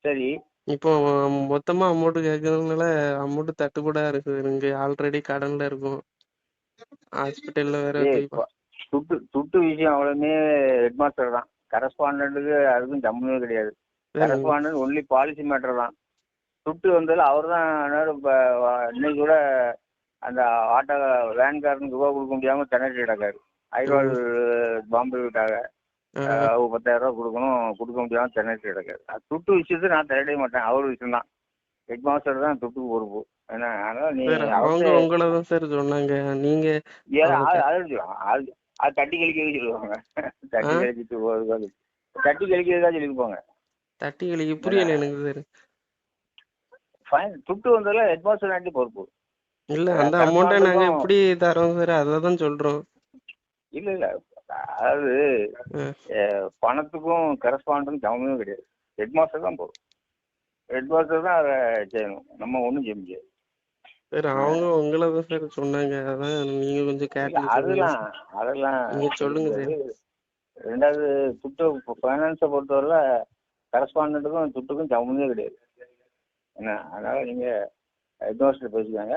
சரி. இப்போ மொத்தமா அமௌண்ட் கேட்கறதுனால அமௌண்ட் தட்டுப்படா இருக்கு. இங்க ஆல்ரெடி கடன்ல இருக்கும். ஹாஸ்பிட்டல்ல வேற ஏய், போய் துட்டு துட்டு விஷயம் அவ்வளவுமே ஹெட் மாஸ்டர் தான். கரஸ்பாண்டன்ட்டுக்கு அதுக்கும் சம்மந்தமே கிடையாது. கரஸ்பாண்டன்ட் ஒன்லி பாலிசி மேட்டர் தான். துட்டு வந்ததில் அவர் தான். இப்போ இன்னைக்கு கூட அந்த ஆட்டோ வேன்காரனுக்கு ரூபா கொடுக்க முடியாமல் திணறி கிடக்காரு. ஐரோல் பாம்பே விட்டாங்க. 10,000 ரூபா கொடுக்கணும், கொடுக்க முடியாமல் திணறி கிடக்காரு. அது துட்டு விஷயத்தை நான் தலையிட மாட்டேன். அவர் விஷயம் தான். ஹெட் மாஸ்டர் தான் துட்டுக்கு பொறுப்பு. ஏன்னா அதனால நீ அவங்க உங்களதான் சார் சொன்னாங்க. நீங்க அது தட்டி கழிக்க சொல்லுவாங்க. தட்டி கழிச்சிட்டு தட்டி கழிக்கிறதா சொல்லியிருப்பாங்க. தட்டி கழிக்க புரியல எனக்கு சார். ஃபைன் துட்டு வந்ததில் ஹெட் மாஸ்டர் நாட்டி பொறுப்பு. இல்ல அந்த அமௌண்ட்டை நாங்க எப்படி தரோம் சார், அதான் சொல்றோம். இல்ல இல்ல, அதாவது பணத்துக்கும் கரஸ்பாண்டும் சமமே கிடையாது. ஹெட் மாஸ்டர் தான் போகும். ஹெட் மாஸ்டர் தான் அதை செய்யணும். நம்ம ஒன்றும் செய்ய முடியாது சார். அவங்க உங்களை தான் சார் சொன்னாங்க. அதான் நீங்க கொஞ்சம் கேட்டு அதெல்லாம் நீங்க சொல்லுங்க சார். ரெண்டாவது துட்டு ஃபைனான்ஸை பொறுத்தவரை கரஸ்பாண்டுக்கும் துட்டுக்கும் சமமே கிடையாது. என்ன அதனால நீங்க ஹெட் மாஸ்டர் பேசிக்காங்க.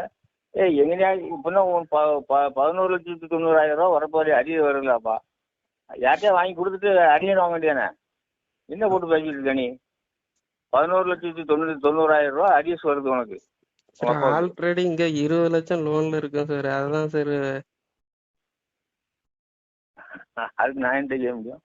எங்கேயா இப்போனா 11,90,000 ரூபா வரப்போது அரியர் வருங்களாப்பா. யார்கிட்டயா வாங்கி கொடுத்துட்டு அரியர் வாங்க வேண்டியானே? என்ன போட்டு பேசிட்டு இருக்க நீ? 11,90,000 ரூபா அரியர்ஸ் வருது உனக்கு. ஆல்ரெடி இங்க 20 லட்சம் லோன்ல இருக்கும் சார். அதுதான் சார். அதுக்கு நான் என்ன செய்ய முடியும்?